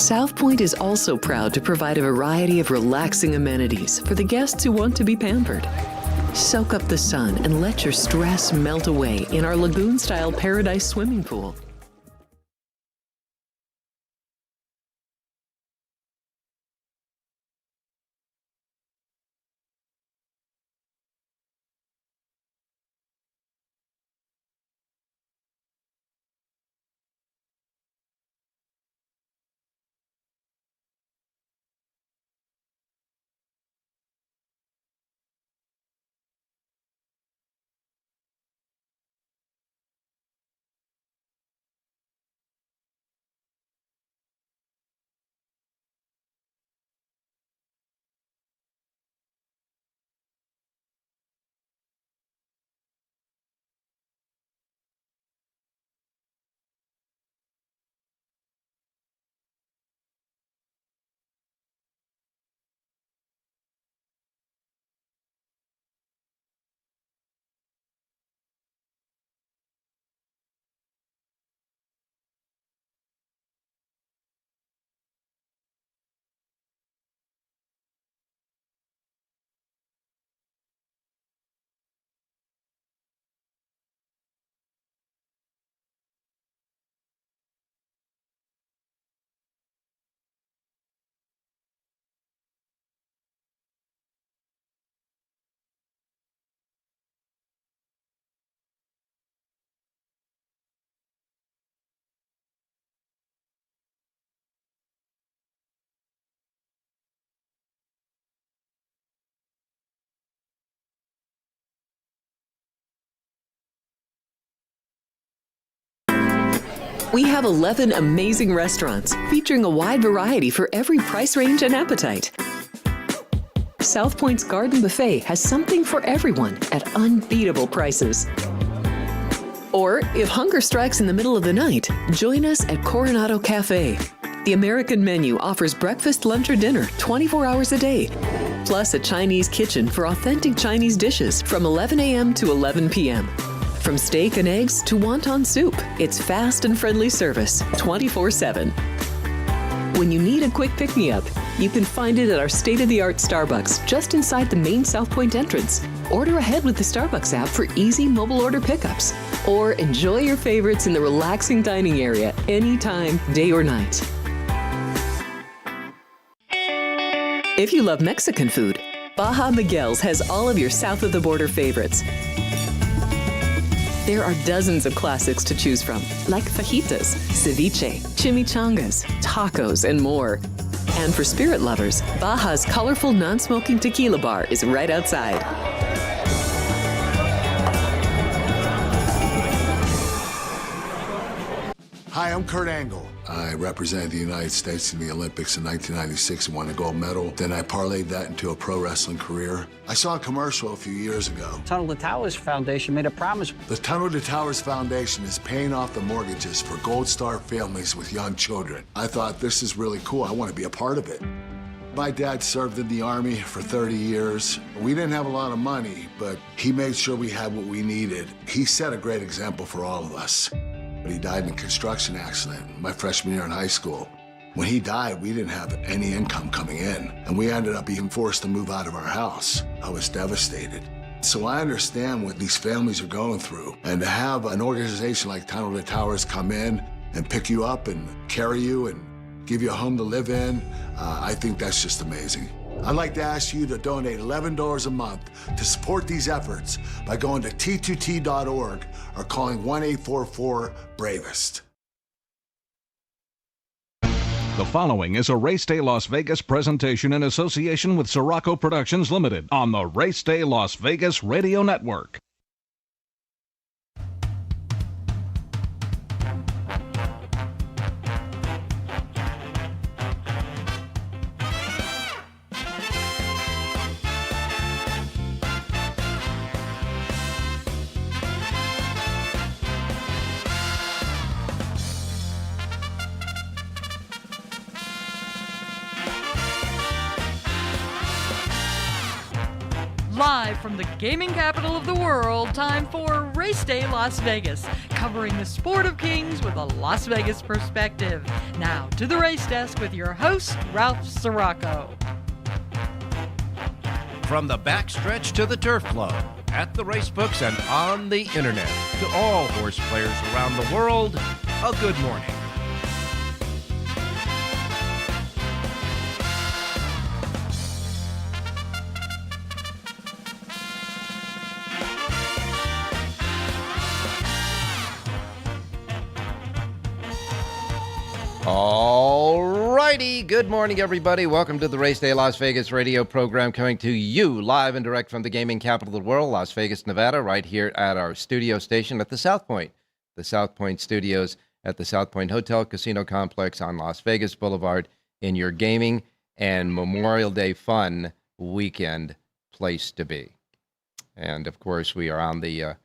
South Point is also proud to provide a variety of relaxing amenities for the guests who want to be pampered. Soak up the sun and let your stress melt away in our lagoon-style paradise swimming pool. We have 11 amazing restaurants featuring a wide variety for every price range and appetite. South Point's Garden Buffet has something for everyone at unbeatable prices. Or, if hunger strikes in the middle of the night, join us at Coronado Cafe. The American menu offers breakfast, lunch, or dinner 24 hours a day, plus a Chinese kitchen for authentic Chinese dishes from 11 a.m. to 11 p.m. From steak and eggs to wonton soup, it's fast and friendly service 24/7. When you need a quick pick-me-up, you can find it at our state-of-the-art Starbucks just inside the main South Point entrance. Order ahead with the Starbucks app for easy mobile order pickups. Or enjoy your favorites in the relaxing dining area anytime, day or night. If you love Mexican food, Baja Miguel's has all of your south-of-the-border favorites. There are dozens of classics to choose from, like fajitas, ceviche, chimichangas, tacos, and more. And for spirit lovers, Baja's colorful non-smoking tequila bar is right outside. Hi, I'm Kurt Angle. I represented the United States in the Olympics in 1996 and won a gold medal. Then I parlayed that into a pro wrestling career. I saw a commercial a few years ago. Tunnel to Towers Foundation made a promise. The Tunnel to Towers Foundation is paying off the mortgages for Gold Star families with young children. I thought, this is really cool. I want to be a part of it. My dad served in the Army for 30 years. We didn't have a lot of money, but he made sure we had what we needed. He set a great example for all of us. He died in a construction accident my freshman year in high school. When he died, we didn't have any income coming in, and we ended up being forced to move out of our house. I was devastated. So I understand what these families are going through, and to have an organization like Tunnel to Towers come in and pick you up and carry you and give you a home to live in, I think that's just amazing. I'd like to ask you to donate $11 a month to support these efforts by going to t2t.org or calling 1-844-BRAVEST. The following is a Race Day Las Vegas presentation in association with Siraco Productions Limited on the Race Day Las Vegas Radio Network. Live from the gaming capital of the world, time for Race Day Las Vegas, covering the sport of kings with a Las Vegas perspective. Now to the race desk with your host, Ralph Siraco. From the backstretch to the turf club, at the racebooks and on the internet, to all horse players around the world, a good morning. All righty. Good morning, everybody. Welcome to the Race Day Las Vegas radio program, coming to you live and direct from the gaming capital of the world, Las Vegas, Nevada, right here at our studio station at the South Point Studios at the South Point Hotel Casino Complex on Las Vegas Boulevard, in your gaming and Memorial Day fun weekend place to be. And, of course, we are on the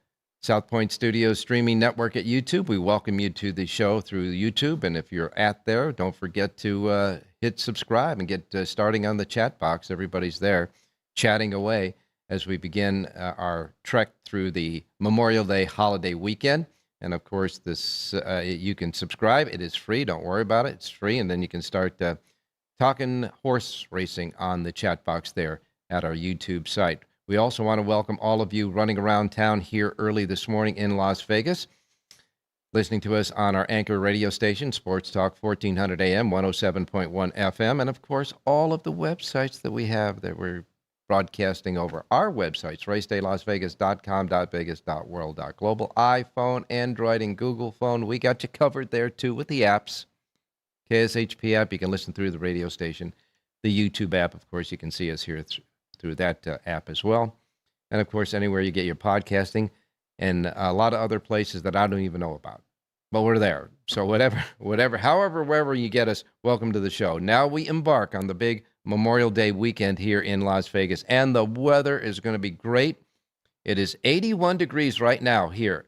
South Point Studios streaming network at YouTube. We welcome you to the show through YouTube, and if you're at there, don't forget to hit subscribe and get starting on the chat box. Everybody's there chatting away as we begin our trek through the Memorial Day holiday weekend. And of course, this you can subscribe. It is free. Don't worry about it. It's free, and then you can start talking horse racing on the chat box there at our YouTube site. We also want to welcome all of you running around town here early this morning in Las Vegas, listening to us on our anchor radio station, Sports Talk 1400 AM, 107.1 FM, and of course, all of the websites that we have that we're broadcasting over. Our websites, racedaylasvegas.com, .vegas.world, .global, iPhone, Android, and Google phone. We got you covered there, too, with the apps. KSHP app, you can listen through the radio station. The YouTube app, of course, you can see us here through that app as well. And, of course, anywhere you get your podcasting and a lot of other places that I don't even know about. But we're there. So wherever you get us, welcome to the show. Now we embark on the big Memorial Day weekend here in Las Vegas, and the weather is going to be great. It is 81 degrees right now here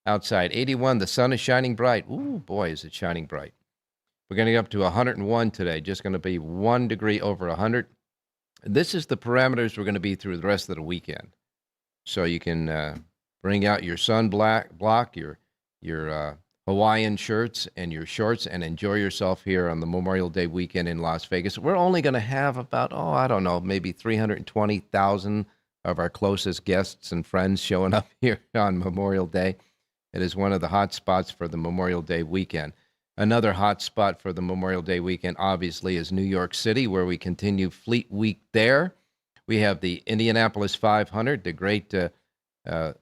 outside. 81. The sun is shining bright. Ooh, boy, is it shining bright. We're going to get up to 101 today. Just going to be 1 degree over 100. This is the parameters we're going to be through the rest of the weekend. So you can bring out your block, your Hawaiian shirts and your shorts, and enjoy yourself here on the Memorial Day weekend in Las Vegas. We're only going to have about, maybe 320,000 of our closest guests and friends showing up here on Memorial Day. It is one of the hot spots for the Memorial Day weekend. Another hot spot for the Memorial Day weekend, obviously, is New York City, where we continue Fleet Week there. We have the Indianapolis 500, the great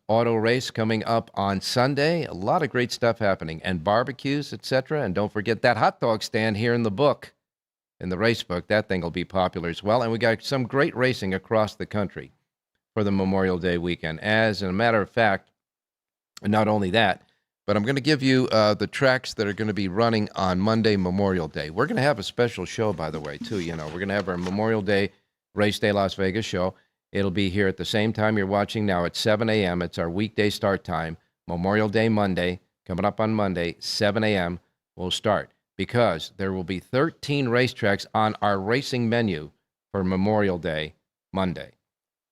auto race coming up on Sunday. A lot of great stuff happening, and barbecues, etc. And don't forget that hot dog stand here in the race book. That thing will be popular as well. And we got some great racing across the country for the Memorial Day weekend. As a matter of fact, not only that, but I'm going to give you the tracks that are going to be running on Monday, Memorial Day. We're going to have a special show, by the way, too. We're going to have our Memorial Day Race Day Las Vegas show. It'll be here at the same time you're watching now at 7 a.m. It's our weekday start time. Memorial Day Monday, coming up on Monday, 7 a.m. we'll start, because there will be 13 racetracks on our racing menu for Memorial Day Monday.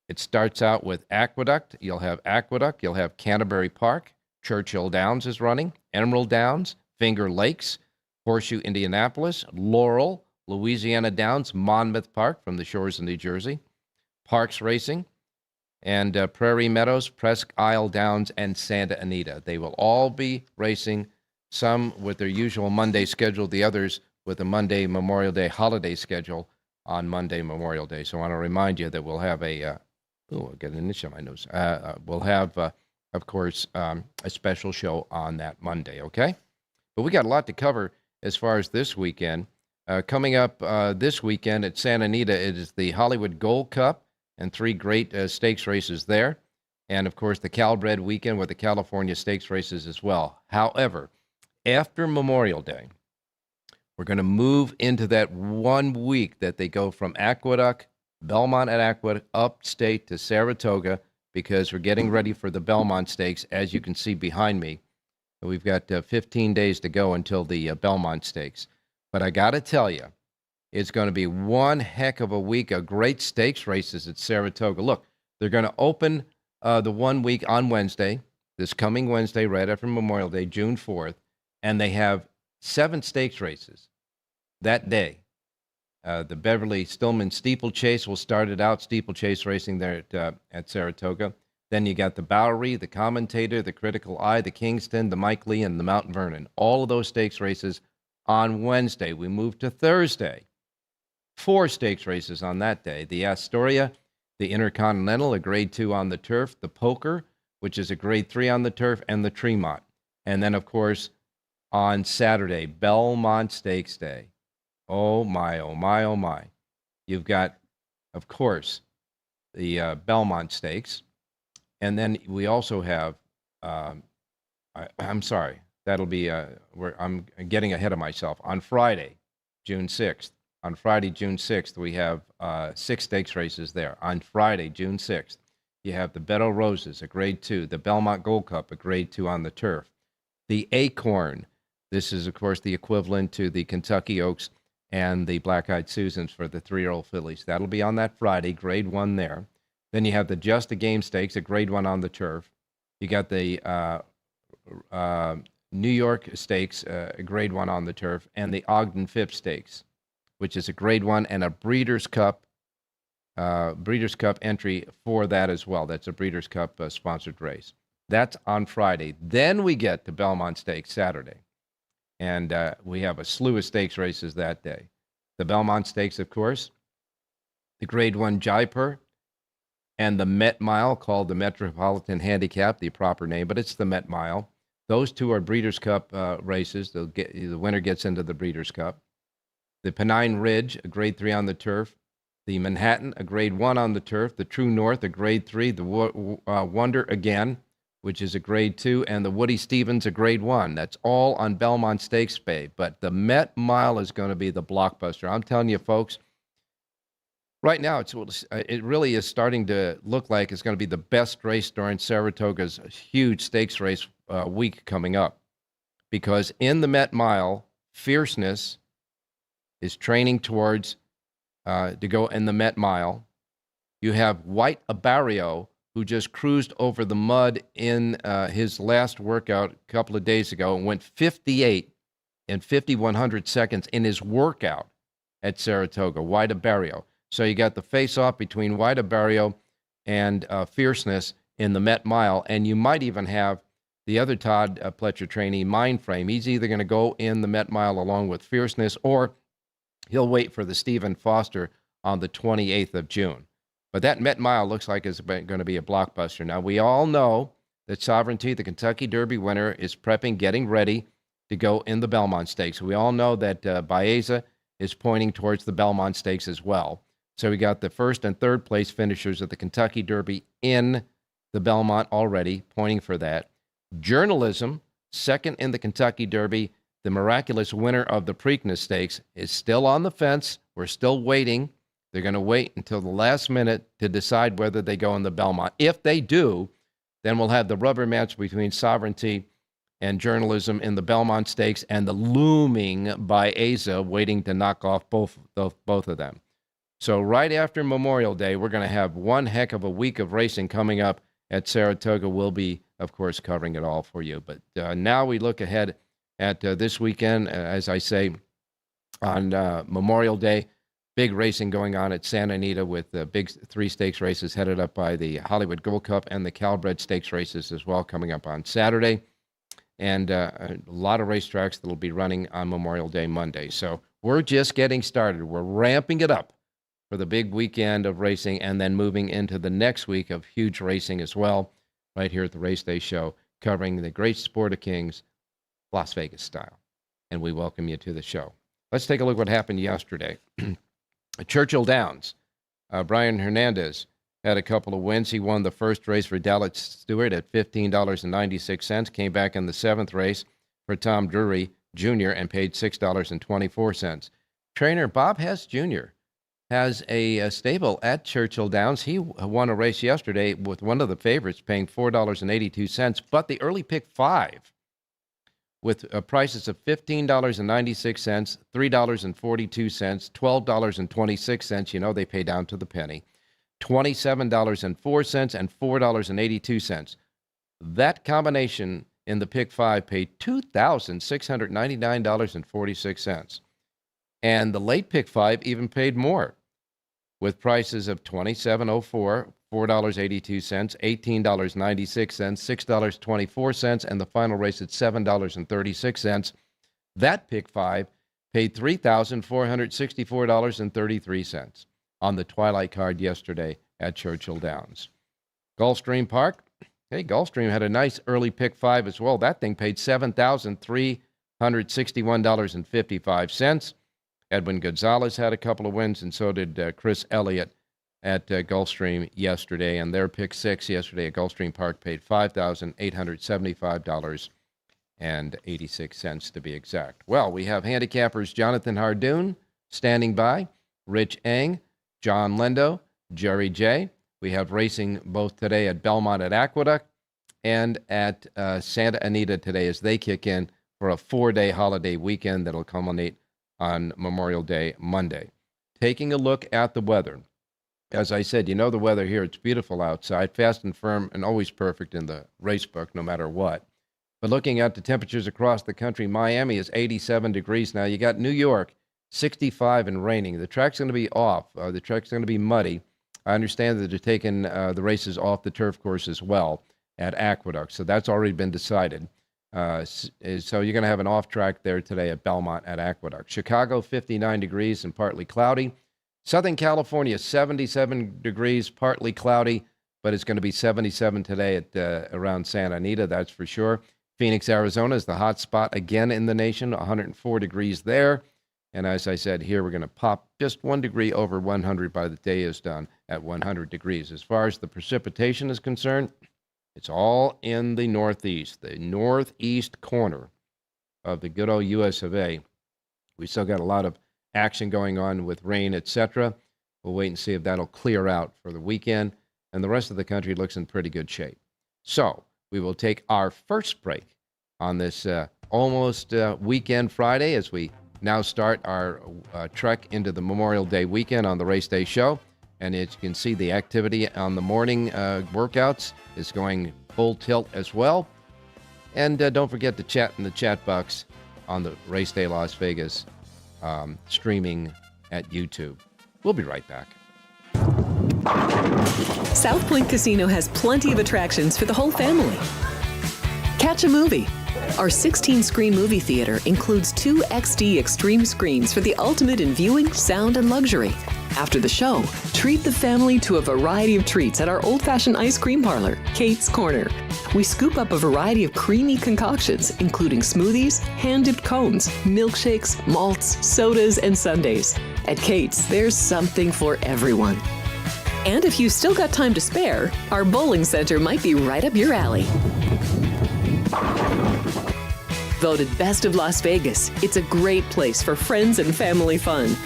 It starts out with Aqueduct. You'll have Canterbury Park. Churchill Downs is running, Emerald Downs, Finger Lakes, Horseshoe Indianapolis, Laurel, Louisiana Downs, Monmouth Park from the shores of New Jersey, Parks Racing, and Prairie Meadows, Presque Isle Downs, and Santa Anita. They will all be racing, some with their usual Monday schedule, the others with a Monday Memorial Day holiday schedule on Monday Memorial Day. So I want to remind you that we'll have I'll get an itch on my nose. We'll have of course, a special show on that Monday, okay? But we got a lot to cover as far as this weekend. Coming up this weekend at Santa Anita, it is the Hollywood Gold Cup and 3 great stakes races there. And, of course, the Calbred weekend with the California stakes races as well. However, after Memorial Day, we're going to move into that 1 week that they go from Aqueduct, Belmont at Aqueduct, upstate to Saratoga, because we're getting ready for the Belmont Stakes, as you can see behind me. We've got 15 days to go until the Belmont Stakes. But I got to tell you, it's going to be one heck of a week of great stakes races at Saratoga. Look, They're going to open the 1 week on Wednesday, this coming Wednesday, right after Memorial Day, June 4th, and they have 7 stakes races that day. The Beverly Stillman Steeplechase will start it out, steeplechase racing there at Saratoga. Then you got the Bowery, the Commentator, the Critical Eye, the Kingston, the Mike Lee, and the Mount Vernon. All of those stakes races on Wednesday. We move to Thursday. 4 stakes races on that day. The Astoria, the Intercontinental, a Grade 2 on the turf, the Poker, which is a Grade 3 on the turf, and the Tremont. And then, of course, on Saturday, Belmont Stakes Day. Oh, my, oh, my, oh, my. You've got, of course, the Belmont Stakes. And then we also have, I'm sorry, that'll be, I'm getting ahead of myself. On Friday, June 6th. On Friday, June 6th, we have 6 stakes races there. On Friday, June 6th, you have the Beto Roses, a Grade 2. The Belmont Gold Cup, a Grade 2 on the turf. The Acorn. This is, of course, the equivalent to the Kentucky Oaks and the Black-Eyed Susans for the 3-year-old fillies. That'll be on that Friday, Grade 1 there. Then you have the Just a Game Stakes, a Grade 1 on the turf. You got the New York Stakes, a Grade 1 on the turf, and the Ogden Phipps Stakes, which is a Grade 1 and a Breeders' Cup entry for that as well. That's a Breeders' Cup sponsored race. That's on Friday. Then we get to Belmont Stakes Saturday. And we have a slew of stakes races that day. The Belmont Stakes, of course, the Grade 1 Jaipur, and the Met Mile, called the Metropolitan Handicap, the proper name, but it's the Met Mile. Those 2 are Breeders' Cup races. The winner gets into the Breeders' Cup. The Pennine Ridge, a Grade 3 on the turf. The Manhattan, a Grade 1 on the turf. The True North, a Grade 3. The Wonder again, which is a Grade 2. And the Woody Stevens, a Grade 1. That's all on Belmont Stakes Bay. But the Met Mile is going to be the blockbuster. I'm telling you, folks, right now, it really is starting to look like it's going to be the best race during Saratoga's huge stakes race week coming up. Because in the Met Mile, Fierceness is training towards to go in the Met Mile. You have White Abarrio, who just cruised over the mud in his last workout a couple of days ago and went 58 and 5,100 seconds in his workout at Saratoga, White Abarrio. So you got the face-off between White Abarrio and Fierceness in the Met Mile, and you might even have the other Todd Pletcher trainee, Mindframe. He's either going to go in the Met Mile along with Fierceness, or he'll wait for the Stephen Foster on the 28th of June. But that Met Mile looks like it's going to be a blockbuster. Now, we all know that Sovereignty, the Kentucky Derby winner, is prepping, getting ready to go in the Belmont Stakes. We all know that Baeza is pointing towards the Belmont Stakes as well. So we got the first and third place finishers of the Kentucky Derby in the Belmont already, pointing for that. Journalism, second in the Kentucky Derby. The miraculous winner of the Preakness Stakes is still on the fence. We're still waiting. They're going to wait until the last minute to decide whether they go in the Belmont. If they do, then we'll have the rubber match between Sovereignty and Journalism in the Belmont Stakes, and the looming Baeza waiting to knock off both of them. So right after Memorial Day, we're going to have one heck of a week of racing coming up at Saratoga. We'll be, of course, covering it all for you. But now we look ahead at this weekend, as I say, on Memorial Day. Big racing going on at Santa Anita with the big 3 stakes races headed up by the Hollywood Gold Cup, and the Calbred Stakes races as well coming up on Saturday. And a lot of racetracks that will be running on Memorial Day Monday. So we're just getting started. We're ramping it up for the big weekend of racing, and then moving into the next week of huge racing as well, right here at the Race Day Show, covering the great sport of kings, Las Vegas style. And we welcome you to the show. Let's take a look at what happened yesterday. Churchill Downs. Brian Hernandez had a couple of wins. He won the first race for Dallas Stewart at $15.96. Came back in the 7th race for Tom Drury Jr. and paid $6.24. Trainer Bob Hess Jr. has a stable at Churchill Downs. He won a race yesterday with one of the favorites paying $4.82, but the early pick 5 with prices of $15.96, $3.42, $12.26. You know they pay down to the penny. $27.04, and $4.82. That combination in the pick five paid $2,699.46. And the late pick five even paid more, with prices of $27.04, $4.82, $18.96, $6.24, and the final race at $7.36. That pick five paid $3,464.33 on the Twilight card yesterday at Churchill Downs. Gulfstream Park. Hey, Gulfstream had a nice early pick five as well. That thing paid $7,361.55. Edwin Gonzalez had a couple of wins, and so did Chris Elliott at Gulfstream yesterday. And their pick six yesterday at Gulfstream Park paid $5,875.86 to be exact. Well, we have handicappers Jonathan Hardoon standing by, Rich Eng, John Lendo, Jerry J. We have racing both today at Belmont at Aqueduct and at Santa Anita today as they kick in for a 4-day holiday weekend that'll culminate on Memorial Day Monday. Taking a look at the weather. As I said, you know the weather here. It's beautiful outside, fast and firm, and always perfect in the race book, no matter what. But looking at the temperatures across the country, Miami is 87 degrees now. You got New York, 65 and raining. The track's going to be off. The track's going to be muddy. I understand that they're taking the races off the turf course as well at Aqueduct, so that's already been decided. So you're going to have an off track there today at Belmont at Aqueduct. Chicago, 59 degrees and partly cloudy. Southern California, 77 degrees, partly cloudy, but it's going to be 77 today at around Santa Anita, that's for sure. Phoenix, Arizona is the hot spot again in the nation, 104 degrees there. And as I said, here we're going to pop just 1 degree over 100 by the day is done at 100 degrees. As far as the precipitation is concerned, it's all in the northeast corner of the good old US of A. We still got a lot of action going on with rain, etc. We'll wait and see if that'll clear out for the weekend. And the rest of the country looks in pretty good shape. So we will take our first break on this almost weekend Friday as we now start our trek into the Memorial Day weekend on the Race Day Show. And as you can see, the activity on the morning workouts is going full tilt as well. And don't forget to chat in the chat box on the Race Day Las Vegas streaming at YouTube. We'll be right back. South Point Casino has plenty of attractions for the whole family. Catch a movie. Our 16-screen movie theater includes 2 XD Extreme screens for the ultimate in viewing, sound, and luxury. After the show, treat the family to a variety of treats at our old-fashioned ice cream parlor, Kate's Corner. We scoop up a variety of creamy concoctions, including smoothies, hand-dipped cones, milkshakes, malts, sodas, and sundaes. At Kate's, there's something for everyone. And if you've still got time to spare, our bowling center might be right up your alley. Voted Best of Las Vegas, it's a great place for friends and family fun.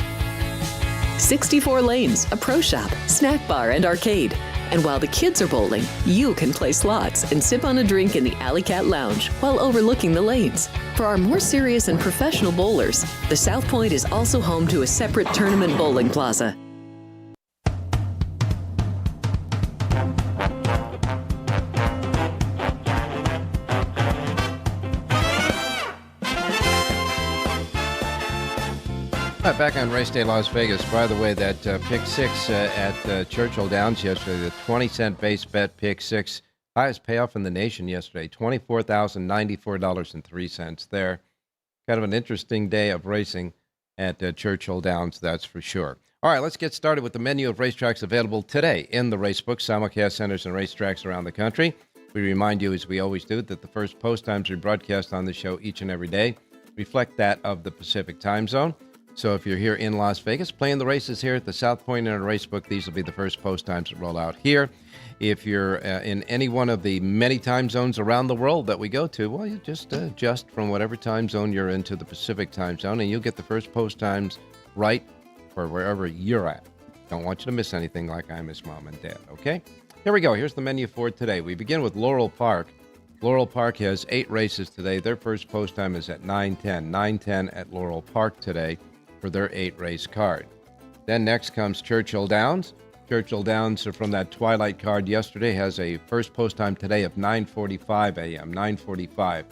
64 lanes, a pro shop, snack bar, and arcade. And while the kids are bowling, you can play slots and sip on a drink in the Alley Cat Lounge while overlooking the lanes. For our more serious and professional bowlers, the South Point is also home to a separate tournament bowling plaza. Back on Race Day Las Vegas. By the way, that pick six at Churchill Downs yesterday, the 20-cent base bet pick six, highest payoff in the nation yesterday, $24,094.03 there. Kind of an interesting day of racing at Churchill Downs, that's for sure. All right, let's get started with the menu of racetracks available today in the racebook, simulcast centers and racetracks around the country. We remind you, as we always do, that the first post times we broadcast on the show each and every day reflect that of the Pacific time zone. So if you're here in Las Vegas, playing the races here at the South Point in a racebook, these will be the first post times that roll out here. If you're in any one of the many time zones around the world that we go to, well, you just adjust from whatever time zone you're in to the Pacific time zone, and you'll get the first post times right for wherever you're at. Don't want you to miss anything like I miss Mom and Dad, okay? Here we go. Here's the menu for today. We begin with Laurel Park. Laurel Park has 8 races today. Their first post time is at 9:10. 9:10 at Laurel Park today for their 8-race card. Then next comes Churchill Downs. Churchill Downs from that twilight card yesterday has a first post time today of 9:45 a.m., 9:45.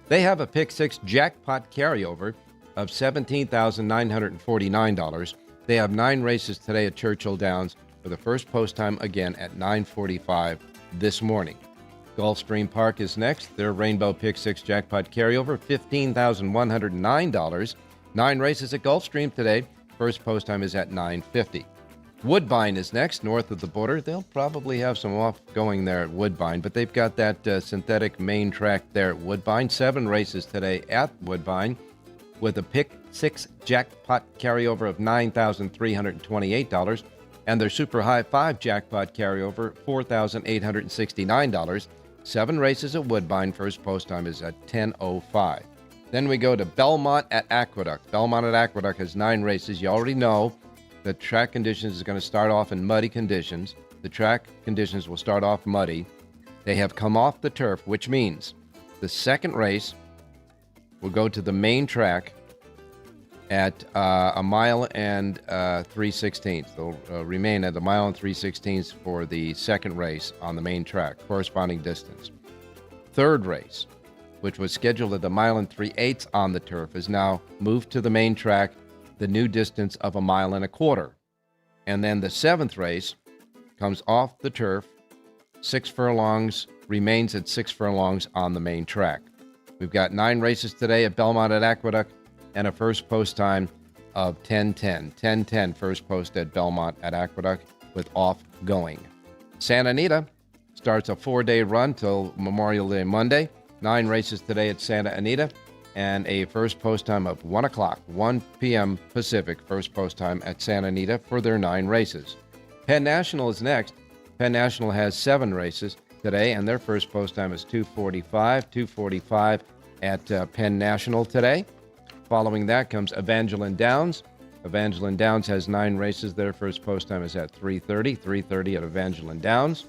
They have a pick six jackpot carryover of $17,949. They have 9 races today at Churchill Downs for the first post time again at 9:45 this morning. Gulfstream Park is next. Their Rainbow Pick 6 jackpot carryover, $15,109. 9 races at Gulfstream today. First post time is at 9:50. Woodbine is next, north of the border. They'll probably have some off-going there at Woodbine, but they've got that synthetic main track there at Woodbine. 7 races today at Woodbine with a Pick 6 jackpot carryover of $9,328, and their Super High 5 jackpot carryover, $4,869. 7 races at Woodbine. First post time is at 10:05. Then we go to Belmont at Aqueduct. Belmont at Aqueduct has 9 races. You already know the track conditions is going to start off in muddy conditions. The track conditions will start off muddy. They have come off the turf, which means the second race will go to the main track at a mile and 3/16. They'll remain at a mile and 3/16 for the second race on the main track, corresponding distance. Third race, which was scheduled at a mile and 3/8 on the turf, is now moved to the main track, the new distance of a mile and a quarter. And then the 7th race comes off the turf, 6 furlongs, remains at 6 furlongs on the main track. We've got 9 races today at Belmont at Aqueduct and a first post time of 10:10. 10:10 first post at Belmont at Aqueduct with off-going. Santa Anita starts a 4-day run till Memorial Day Monday. 9 races today at Santa Anita and a first post time of 1 o'clock, 1 p.m. Pacific, first post time at Santa Anita for their 9 races. Penn National is next. Penn National has 7 races today, and their first post time is 2:45 at Penn National today. Following that comes Evangeline Downs. Evangeline Downs has 9 races. Their first post time is at 3:30 at Evangeline Downs.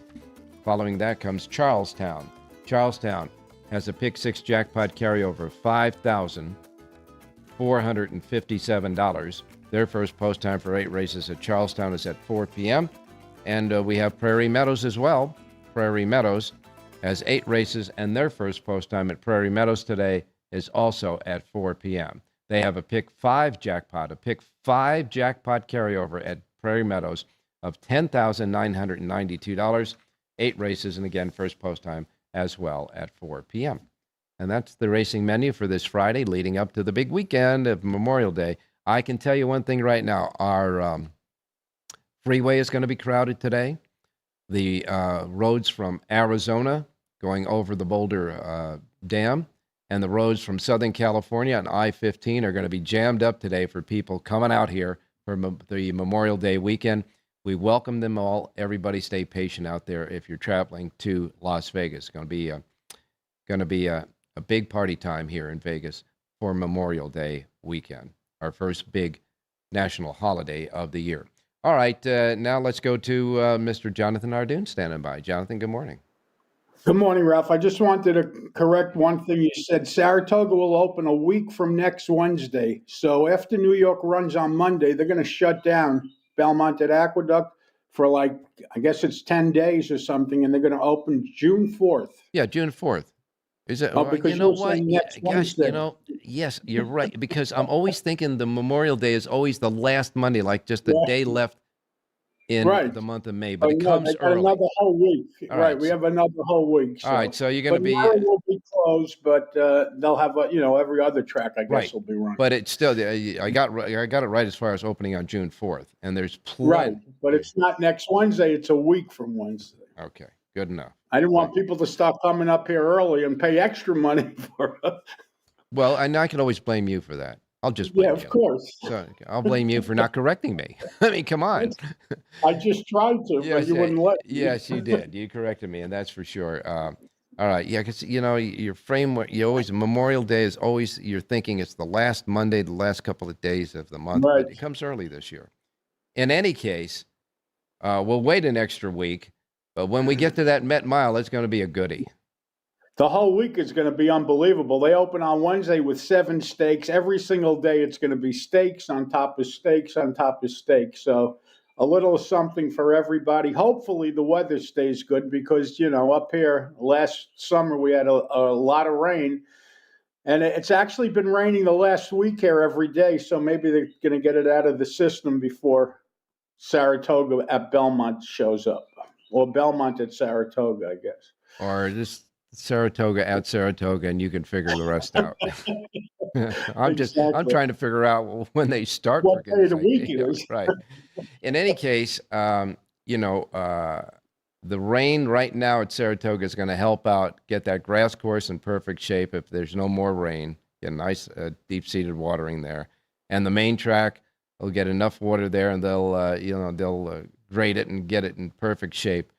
Following that comes Charlestown. Charlestown has a Pick 6 jackpot carryover of $5,457. Their first post time for 8 races at Charlestown is at 4 p.m. And we have Prairie Meadows as well. Prairie Meadows has 8 races, and their first post time at Prairie Meadows today is also at 4 p.m. They have a Pick 5 jackpot carryover at Prairie Meadows of $10,992. 8 races, and again, first post time as well at 4 p.m. And that's the racing menu for this Friday leading up to the big weekend of Memorial Day. I can tell you one thing right now. Our freeway is going to be crowded today. The roads from Arizona going over the Boulder Dam and the roads from Southern California and I-15 are going to be jammed up today for people coming out here for the Memorial Day weekend. We welcome them all. Everybody stay patient out there if you're traveling to Las Vegas. It's going to be a big party time here in Vegas for Memorial Day weekend, our first big national holiday of the year. All right, now let's go to Mr. Jonathan Ardoon standing by. Jonathan, good morning. Good morning, Ralph. I just wanted to correct one thing you said. Saratoga will open a week from next Wednesday. So after New York runs on Monday, they're going to shut down Belmont at Aqueduct for I guess it's 10 days or something, and they're going to open June 4th. Yeah, June 4th. Is it? Because you know you're what? saying next Gosh, Wednesday. yes, you're right. Because I'm always thinking the Memorial Day is always the last Monday, like just a day left in the month of May. But it comes early. Another whole week. All right, right, we have another whole week. All right, so you're going to be. Tomorrow will be closed, but they'll have every other track I guess will be running. But it's still I got it right as far as opening on June 4th, and there's plenty. Right, but it's not next Wednesday. It's a week from Wednesday. Okay, good enough. I didn't want people to stop coming up here early and pay extra money for it. Well, and I can always blame you for that. I'll just blame you. Of course. So I'll blame you for not correcting me. I mean, come on. I just tried to, but you wouldn't let me. Yes, you did. You corrected me, and that's for sure. All right, yeah, because your framework, Memorial Day is always you're thinking it's the last Monday, the last couple of days of the month, right. But it comes early this year. In any case, we'll wait an extra week, but when we get to that Met Mile, it's going to be a goodie. The whole week is going to be unbelievable. They open on Wednesday with 7 stakes. Every single day it's going to be stakes on top of stakes on top of stakes. So a little something for everybody. Hopefully the weather stays good because, up here last summer we had a lot of rain. And it's actually been raining the last week here every day. So maybe they're going to get it out of the system before Saratoga at Belmont shows up. Or Belmont at Saratoga, I guess. Or just Saratoga at Saratoga, and you can figure the rest out. I'm Exactly. trying to figure out when they start. What For day of goodness the sake. week it Yeah, is. right. In any case, the rain right now at Saratoga is going to help out get that grass course in perfect shape. If there's no more rain, get a nice deep-seated watering there, and the main track will get enough water there, and they'll grade it and get it in perfect shape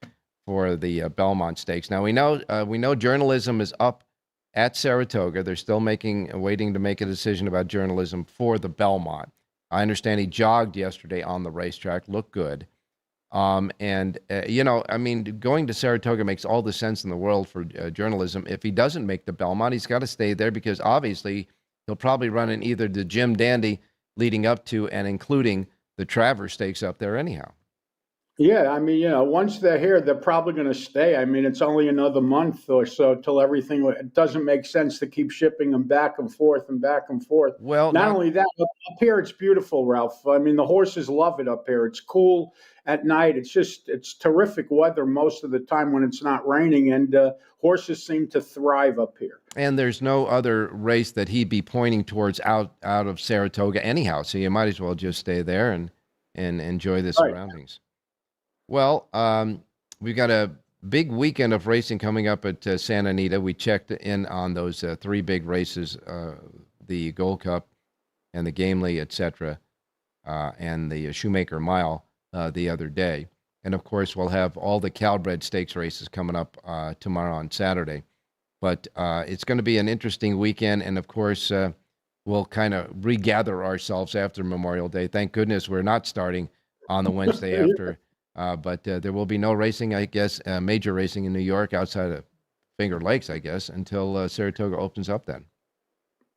for the Belmont Stakes. Now we know journalism is up at Saratoga. They're still waiting to make a decision about journalism for the Belmont. I understand he jogged yesterday on the racetrack, looked good. Going to Saratoga makes all the sense in the world for journalism. If he doesn't make the Belmont, he's got to stay there because obviously he'll probably run in either the Jim Dandy leading up to and including the Travers Stakes up there anyhow. Yeah, once they're here, they're probably going to stay. It's only another month or so till everything. It doesn't make sense to keep shipping them back and forth and back and forth. Well, not only that, up here it's beautiful, Ralph. The horses love it up here. It's cool at night. It's terrific weather most of the time when it's not raining, and horses seem to thrive up here. And there's no other race that he'd be pointing towards out of Saratoga anyhow, so you might as well just stay there and enjoy the surroundings. Well, we've got a big weekend of racing coming up at Santa Anita. We checked in on those three big races, the Gold Cup and the Gamely, etc., and the Shoemaker Mile the other day. And, of course, we'll have all the Calbred Stakes races coming up tomorrow on Saturday. But it's going to be an interesting weekend, and, of course, we'll kind of regather ourselves after Memorial Day. Thank goodness we're not starting on the Wednesday after. But there will be no racing, I guess, major racing in New York outside of Finger Lakes, I guess, until Saratoga opens up then.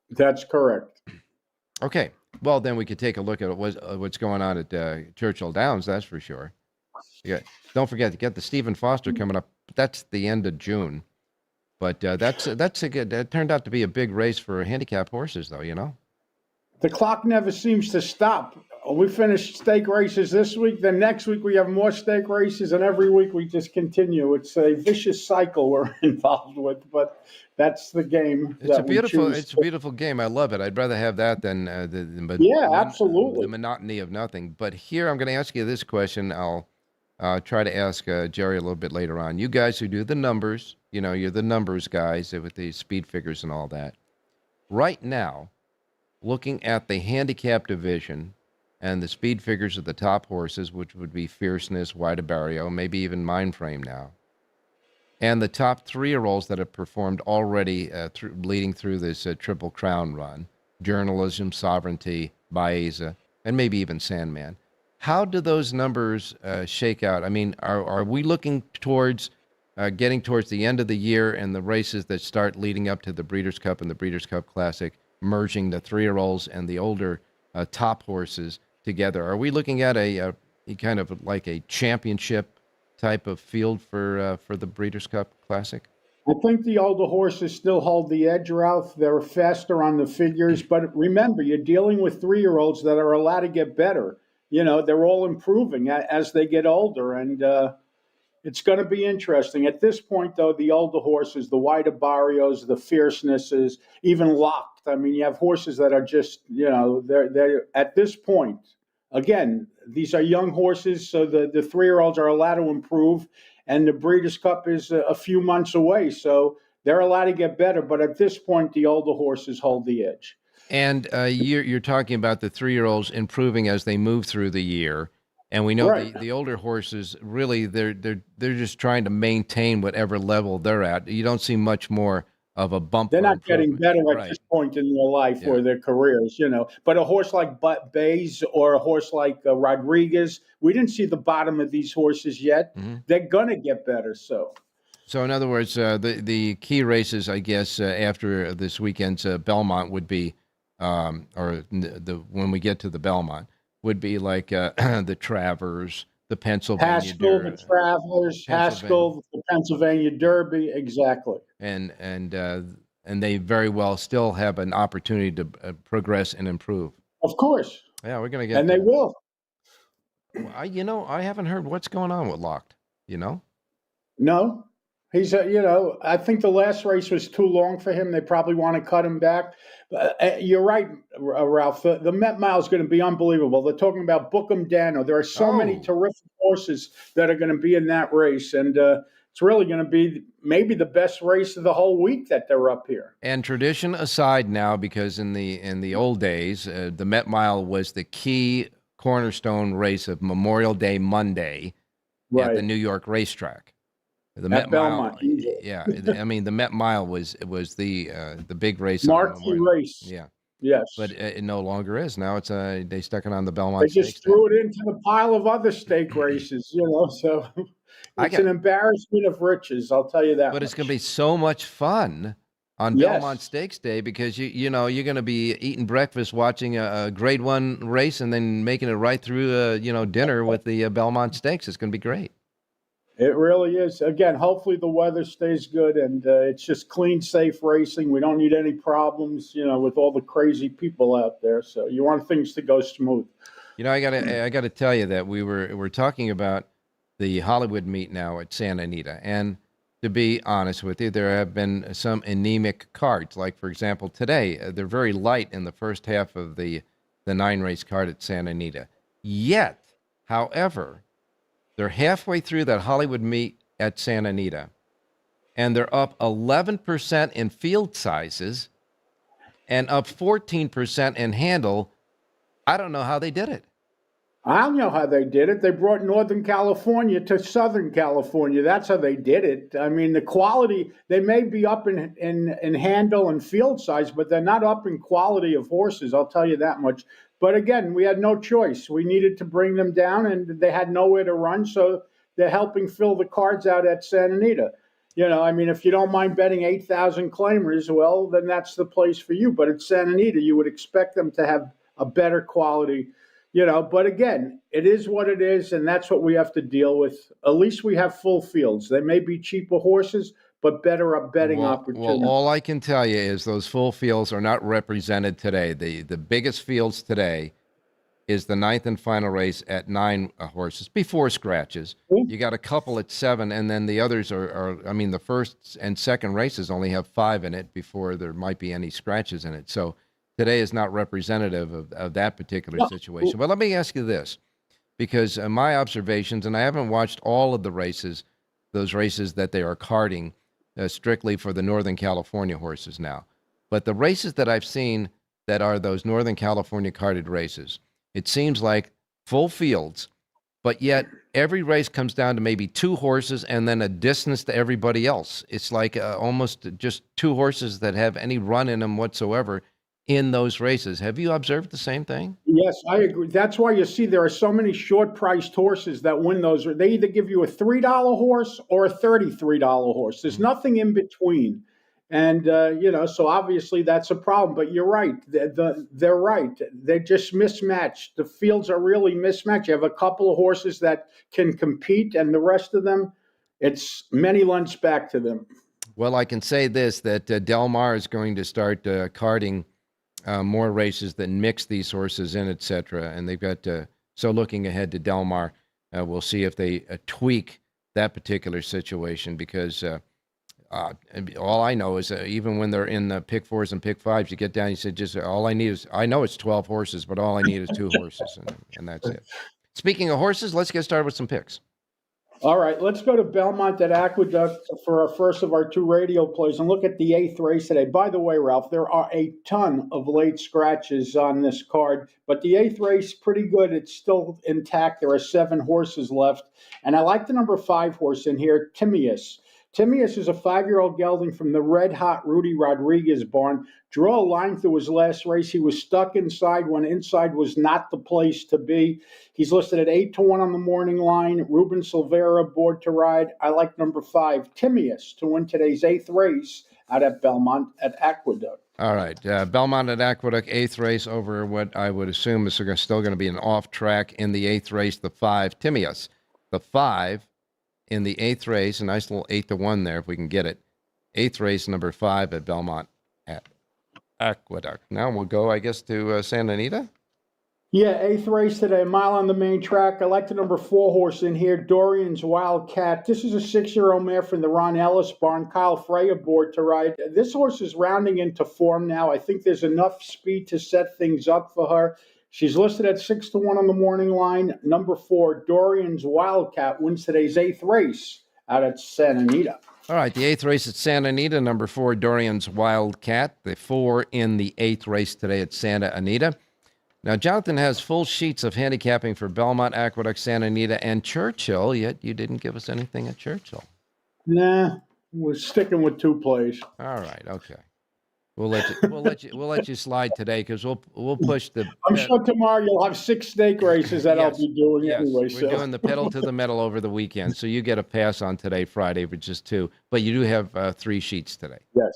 That's correct. Okay. Well, then we could take a look at what's going on at Churchill Downs, that's for sure. Don't forget to get the Stephen Foster coming up. That's the end of June. But that's a good. That turned out to be a big race for handicap horses, though, The clock never seems to stop. We finished stake races this week. Then next week we have more stake races, and every week we just continue. It's a vicious cycle we're involved with, but that's the game. It's a beautiful game. I love it. I'd rather have that than absolutely the monotony of nothing. But here I'm going to ask you this question. I'll try to ask Jerry a little bit later on. You guys who do the numbers, you're the numbers guys with the speed figures and all that. Right now, looking at the handicap division and the speed figures of the top horses, which would be Fierceness, Wide Barrio, maybe even Mindframe now, and the top 3-year-olds that have performed already leading through this Triple Crown run, Journalism, Sovereignty, Baeza, and maybe even Sandman. How do those numbers shake out? Are we looking towards getting towards the end of the year and the races that start leading up to the Breeders' Cup and the Breeders' Cup Classic, merging the 3-year-olds and the older top horses together? Are we looking at a kind of like a championship type of field for the Breeders' Cup Classic? I think the older horses still hold the edge, Ralph. They're faster on the figures, but remember, you're dealing with 3-year-olds that are allowed to get better. They're all improving as they get older, and it's going to be interesting. At this point, though, the older horses, the Wide Barrios, the Fiercenesses, even Locked. You have horses that are just, they're at this point. Again, these are young horses, so the 3-year-olds are allowed to improve, and the Breeders' Cup is a few months away, so they're allowed to get better. But at this point, the older horses hold the edge. And you're talking about the 3-year-olds improving as they move through the year. And we know the older horses, really, they're just trying to maintain whatever level they're at. You don't see much more of a bump. They're not getting better at this point in their life or their careers, But a horse like Baez or a horse like Rodriguez, we didn't see the bottom of these horses yet. Mm-hmm. They're going to get better, So in other words, the key races, I guess, after this weekend's Belmont would be, when we get to the Belmont, would be like the Travers, the Pennsylvania Haskell, the Travelers, Pennsylvania, Haskell, the Pennsylvania Derby, exactly. and they very well still have an opportunity to progress and improve. Of course. Yeah, we're gonna get And they there. will. I haven't heard what's going on with Locked. No, he's I think the last race was too long for him. They probably want to cut him back. You're right, Ralph. The Met Mile is going to be unbelievable. They're talking about Bookham Dano. There are so many terrific horses that are going to be in that race, and it's really going to be maybe the best race of the whole week that they're up here. And tradition aside now, because in the old days, the Met Mile was the key cornerstone race of Memorial Day Monday at the New York racetrack. The Met Mile, yeah. I mean, the Met Mile was the big race, marquee race. Yeah, yes. But it no longer is. Now it's they stuck it on the Belmont. They just threw it into the pile of other stake races, So it's an embarrassment of riches. I'll tell you that. But it's going to be so much fun on Belmont Stakes Day because you're going to be eating breakfast, watching a Grade 1 race, and then making it right through dinner with the Belmont Stakes. It's going to be great. It really is. Again, hopefully the weather stays good and it's just clean, safe racing. We don't need any problems, with all the crazy people out there. So you want things to go smooth. I gotta tell you that we're talking about the Hollywood meet now at Santa Anita, and to be honest with you, there have been some anemic cards. Like for example, today they're very light in the first half of the 9-race card at Santa Anita. Yet, however, they're halfway through that Hollywood meet at Santa Anita, and they're up 11% in field sizes and up 14% in handle. I don't know how they did it. I don't know how they did it. They brought Northern California to Southern California. That's how they did it. I mean, the quality, they may be up in handle and field size, but they're not up in quality of horses. I'll tell you that much. But again, we had no choice. We needed to bring them down, and they had nowhere to run, so they're helping fill the cards out at Santa Anita. If you don't mind betting 8,000 claimers, well, then that's the place for you. But at Santa Anita, you would expect them to have a better quality, But again, it is what it is, and that's what we have to deal with. At least we have full fields. They may be cheaper horses, but better betting opportunity. Well, all I can tell you is those full fields are not represented today. The biggest fields today is the 9th and final race at 9 horses before scratches. You got a couple at 7, and then the others are the first and second races only have 5 in it before there might be any scratches in it. So today is not representative of that particular situation. But let me ask you this, because my observations, and I haven't watched all of the races, those races that they are carding strictly for the Northern California horses now. But the races that I've seen that are those Northern California carded races, it seems like full fields, but yet every race comes down to maybe 2 horses and then a distance to everybody else. It's like almost just 2 horses that have any run in them whatsoever in those races. Have you observed the same thing? Yes, I agree. That's why you see there are so many short-priced horses that win those. They either give you a $3 horse or a $33 horse. There's nothing in between. And, so obviously that's a problem. But you're right. They're right. They're just mismatched. The fields are really mismatched. You have a couple of horses that can compete, and the rest of them, it's many lengths back to them. Well, I can say this, that Del Mar is going to start carding more races that mix these horses in, et cetera. And they've got, so looking ahead to Del Mar, we'll see if they tweak that particular situation, because all I know is even when they're in the pick 4s and pick 5s, you get down, you said, just all I need is, I know it's 12 horses, but all I need is 2 horses, and that's it. Speaking of horses, let's get started with some picks. All right, let's go to Belmont at Aqueduct for our first of our 2 radio plays and look at the 8th race today. By the way, Ralph, there are a ton of late scratches on this card, but the 8th race, pretty good. It's still intact. There are 7 horses left, and I like the number 5 horse in here, Timaeus. Timaeus is a 5-year-old gelding from the red-hot Rudy Rodriguez barn. Draw a line through his last race. He was stuck inside when inside was not the place to be. He's listed at 8-1 on the morning line. Ruben Silvera aboard to ride. I like number 5, Timaeus, to win today's 8th race out at Belmont at Aqueduct. All right. Belmont at Aqueduct, 8th race over what I would assume is still going to be an off track in the 8th race, the 5. Timaeus, the 5 in the 8th race, a nice little 8-1 there if we can get it. 8th race, number 5 at Belmont at Aqueduct. Now we'll go, I guess, to Santa Anita. Yeah, 8th race today, a mile on the main track. I like the number 4 horse in here, Dorian's Wildcat. This is a 6-year-old mare from the Ron Ellis barn. Kyle Frey aboard to ride. This horse is rounding into form now. I think there's enough speed to set things up for her. She's listed at 6-1 on the morning line. Number 4, Dorian's Wildcat, wins today's 8th race out at Santa Anita. All right, the 8th race at Santa Anita, number 4, Dorian's Wildcat. The 4 in the 8th race today at Santa Anita. Now, Jonathan has full sheets of handicapping for Belmont, Aqueduct, Santa Anita, and Churchill, yet you didn't give us anything at Churchill. Nah, we're sticking with 2 plays. All right, okay. We'll let you slide today because we'll push the. I'm sure tomorrow you'll have 6 stake races that Yes, I'll be doing yes. anyway. We're doing the pedal to the metal over the weekend, so you get a pass on today, Friday, for just 2. But you do have 3 sheets today. Yes.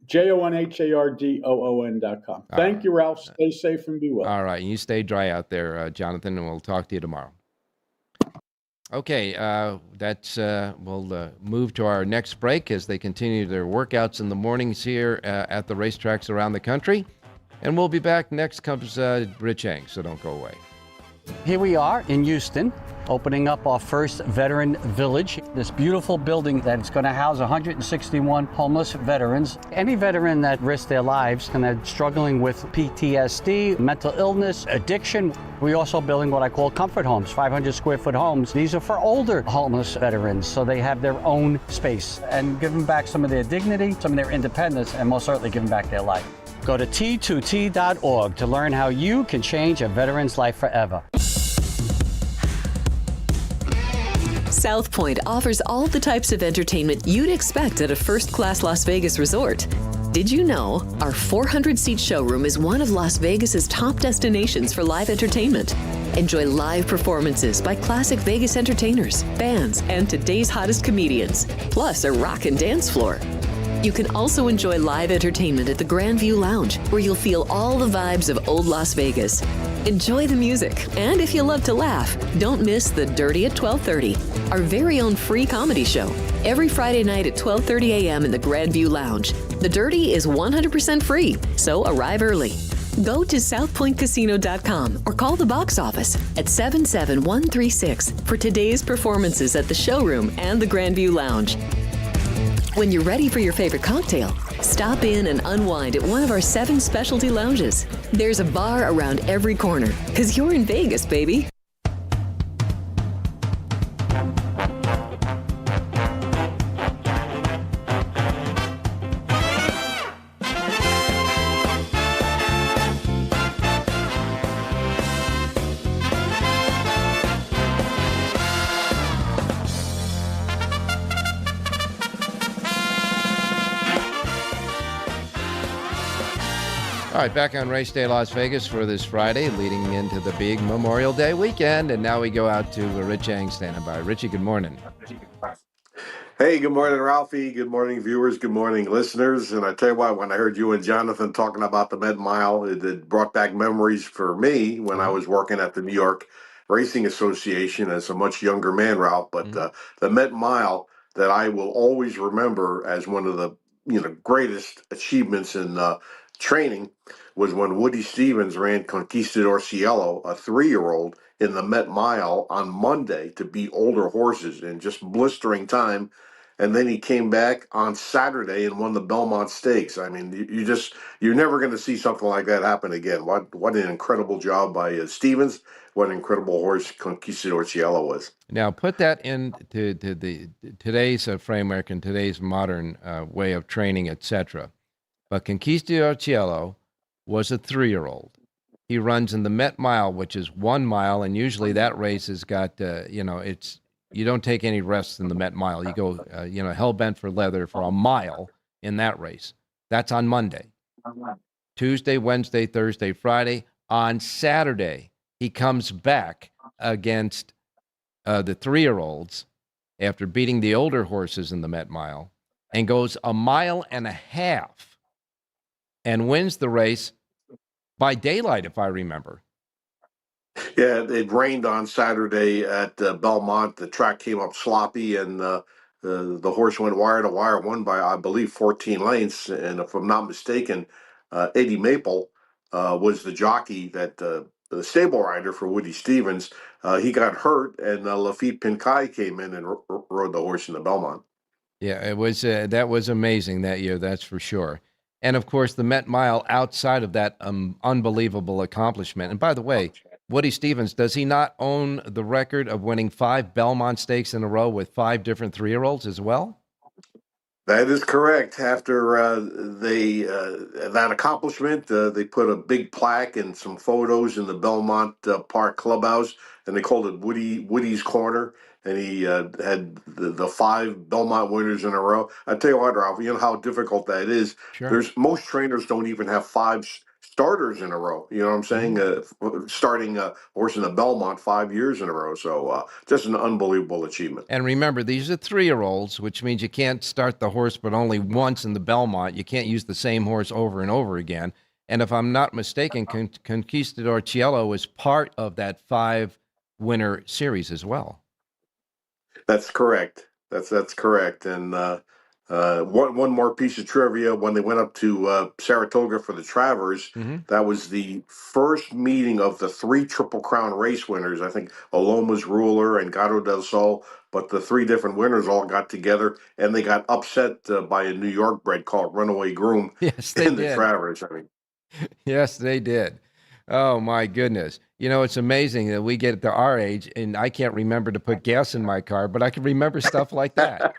JONHARDOON.com. Thank you, Ralph. Stay safe and be well. All right. And you stay dry out there, Jonathan, and we'll talk to you tomorrow. Okay. We'll move to our next break as they continue their workouts in the mornings here at the racetracks around the country. And we'll be back. Next comes Rich Eng, so don't go away. Here we are in Houston, opening up our first veteran village. This beautiful building that's going to house 161 homeless veterans. Any veteran that risks their lives and are struggling with PTSD, mental illness, addiction. We're also building what I call comfort homes, 500 square foot homes. These are for older homeless veterans, so they have their own space and give them back some of their dignity, some of their independence, and most certainly give them back their life. Go to T2T.org to learn how you can change a veteran's life forever. South Point offers all the types of entertainment you'd expect at a first-class Las Vegas resort. Did you know our 400-seat showroom is one of Las Vegas's top destinations for live entertainment? Enjoy live performances by classic Vegas entertainers, bands, and today's hottest comedians, plus a rockin' dance floor. You can also enjoy live entertainment at the Grand View Lounge, where you'll feel all the vibes of old Las Vegas. Enjoy the music, and if you love to laugh, don't miss The Dirty at 12:30, our very own free comedy show, every Friday night at 12:30 a.m. in the Grand View Lounge. The Dirty is 100% free, so arrive early. Go to southpointcasino.com or call the box office at 77136 for today's performances at the showroom and the Grand View Lounge. When you're ready for your favorite cocktail, stop in and unwind at one of our 7 specialty lounges. There's a bar around every corner, 'cause you're in Vegas, baby. All right, back on Race Day Las Vegas for this Friday, leading into the big Memorial Day weekend. And now we go out to Rich Eng standing by. Richie, good morning. Hey, good morning, Ralphie. Good morning, viewers. Good morning, listeners. And I tell you what, when I heard you and Jonathan talking about the Med Mile, it brought back memories for me when I was working at the New York Racing Association as a much younger man, Ralph. But the Met Mile that I will always remember as one of the greatest achievements in training was when Woody Stevens ran Conquistador Cielo, a 3-year-old, in the Met Mile on Monday to beat older horses in just blistering time. And then he came back on Saturday and won the Belmont Stakes. I mean, you're never going to see something like that happen again. What an incredible job by Stevens. What an incredible horse Conquistador Cielo was. Now, put that into today's framework and today's modern way of training, etc. But Conquistador Cielo was a 3-year-old. He runs in the Met Mile, which is 1 mile, and usually that race has got, you don't take any rests in the Met Mile. You go, hell-bent for leather for a mile in that race. That's on Monday. Tuesday, Wednesday, Thursday, Friday. On Saturday, he comes back against the 3-year-olds after beating the older horses in the Met Mile and goes 1.5 miles and wins the race by daylight, if I remember. Yeah, it rained on Saturday at Belmont. The track came up sloppy, and the horse went wire to wire, won by, I believe, 14 lengths. And if I'm not mistaken, Eddie Maple was the jockey that the stable rider for Woody Stevens. He got hurt, and Lafitte Pincaille came in and rode the horse in the Belmont. Yeah, it was that was amazing that year, that's for sure. And of course, the Met Mile outside of that unbelievable accomplishment. And by the way, Woody Stevens, does he not own the record of winning 5 Belmont Stakes in a row with 5 different 3-year-olds as well? That is correct. After that accomplishment, they put a big plaque and some photos in the Belmont Park clubhouse, and they called it Woody's Corner. And he had the 5 Belmont winners in a row. I tell you what, Ralph, you know how difficult that is. Sure. There's most trainers don't even have 5 starters in a row. You know what I'm saying? Starting a horse in the Belmont 5 years in a row. So just an unbelievable achievement. And remember, these are 3-year-olds, which means you can't start the horse but only once in the Belmont. You can't use the same horse over and over again. And if I'm not mistaken, Conquistador Cielo was part of that 5-winner series as well. That's correct. That's correct. And one more piece of trivia: when they went up to Saratoga for the Travers, that was the first meeting of the 3 Triple Crown race winners. I think Aloma's Ruler and Gato del Sol, but the 3 different winners all got together, and they got upset by a New York bred called Runaway Groom. Yes, they in did. The Travers. I mean, yes, they did. Oh, my goodness. You know, it's amazing that we get to our age, and I can't remember to put gas in my car, but I can remember stuff like that.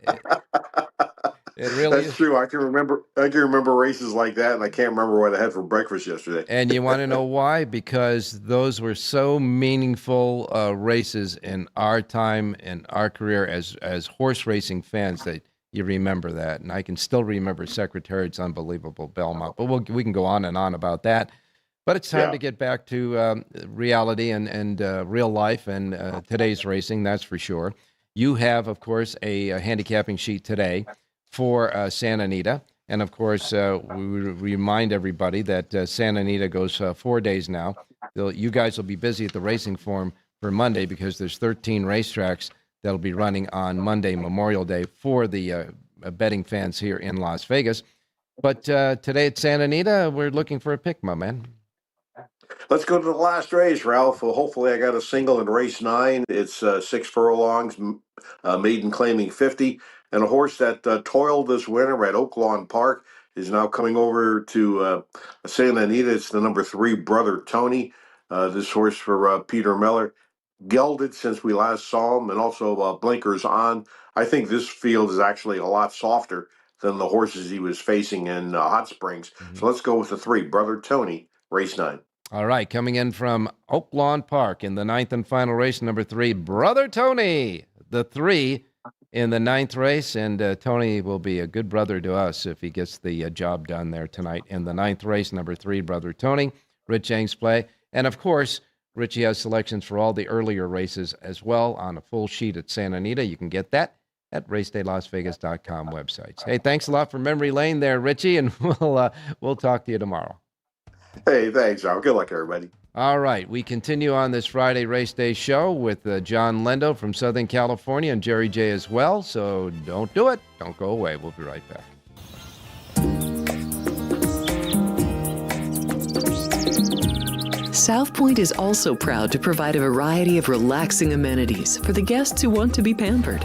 It really That's true. I can remember races like that, and I can't remember what I had for breakfast yesterday. And you want to know why? Because those were so meaningful races in our time, in our career as horse racing fans, that you remember that. And I can still remember Secretariat's unbelievable Belmont. But we can go on and on about that. But it's time to get back to reality and real life and today's racing, that's for sure. You have, of course, a handicapping sheet today for Santa Anita. And, of course, we remind everybody that Santa Anita goes 4 days now. You guys will be busy at the racing forum for Monday because there's 13 racetracks that'll be running on Monday, Memorial Day, for the betting fans here in Las Vegas. But today at Santa Anita, we're looking for a pick, my man. Let's go to the last race, Ralph. Well, hopefully I got a single in race 9. It's 6 furlongs, maiden claiming 50. And a horse that toiled this winter at Oaklawn Park is now coming over to Santa Anita. It's the number 3, Brother Tony. This horse for Peter Miller. Gelded since we last saw him, and also blinkers on. I think this field is actually a lot softer than the horses he was facing in Hot Springs. So let's go with the 3, Brother Tony, race 9. All right, coming in from Oaklawn Park in the 9th and final race, number 3, Brother Tony, the 3 in the 9th race. And Tony will be a good brother to us if he gets the job done there tonight in the 9th race, number 3, Brother Tony, Rich Eng's play. And, of course, Richie has selections for all the earlier races as well on a full sheet at Santa Anita. You can get that at racedaylasvegas.com websites. Hey, thanks a lot for memory lane there, Richie, and we'll talk to you tomorrow. Hey, thanks, Al. Good luck, everybody. All right, we continue on this Friday Race Day show with John Lendo from Southern California and Jerry J as well, so don't do it. Don't go away. We'll be right back. South Point is also proud to provide a variety of relaxing amenities for the guests who want to be pampered.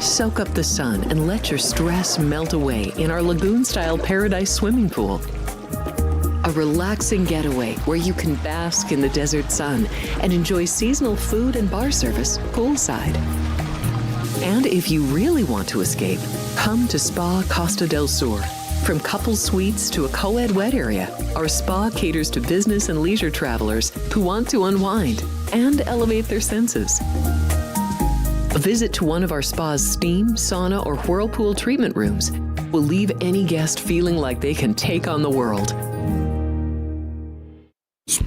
Soak up the sun and let your stress melt away in our lagoon-style Paradise swimming pool. A relaxing getaway where you can bask in the desert sun and enjoy seasonal food and bar service poolside. And if you really want to escape, come to Spa Costa del Sur. From couple suites to a co-ed wet area, our spa caters to business and leisure travelers who want to unwind and elevate their senses. A visit to one of our spa's steam, sauna, or whirlpool treatment rooms will leave any guest feeling like they can take on the world.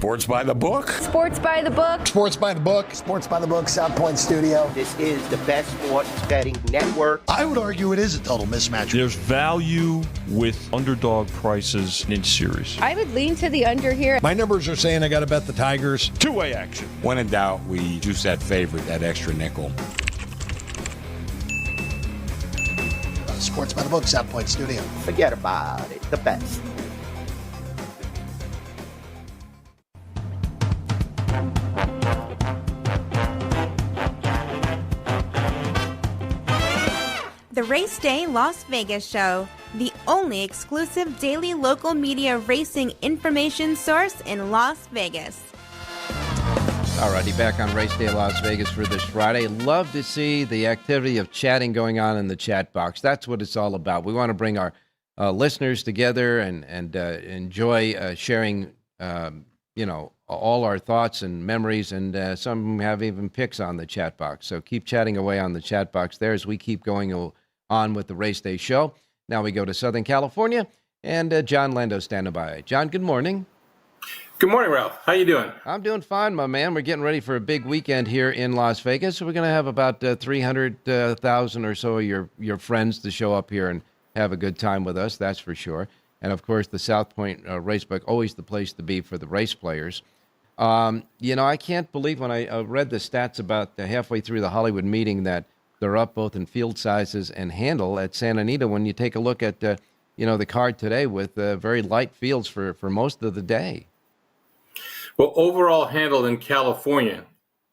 Sports by the book. Sports by the book. Sports by the book. Sports by the book, South Point Studio. This is the best sports betting network. I would argue it is a total mismatch. There's value with underdog prices in series. I would lean to the under here. My numbers are saying I got to bet the Tigers. Two-way action. When in doubt, we juice that favorite, that extra nickel. Sports by the book, South Point Studio. Forget about it. The best. The Race Day Las Vegas Show, the only exclusive daily local media racing information source in Las Vegas. Alrighty, back on Race Day Las Vegas for this Friday. Love to see the activity of chatting going on in the chat box. That's what it's all about. We want to bring our listeners together and enjoy sharing, all our thoughts and memories, and some have even pics on the chat box. So keep chatting away on the chat box there as we keep going on with the Race Day show. Now we go to Southern California, and John Lando standing by. John, good morning. Good morning, Ralph. How you doing? I'm doing fine, my man. We're getting ready for a big weekend here in Las Vegas. We're going to have about 300,000 or so of your friends to show up here and have a good time with us, that's for sure. And, of course, the South Point Racebook, always the place to be for the race players. I can't believe when I read the stats about halfway through the Hollywood meeting that they're up both in field sizes and handle at Santa Anita when you take a look at, the card today with very light fields for most of the day. Well, overall handle in California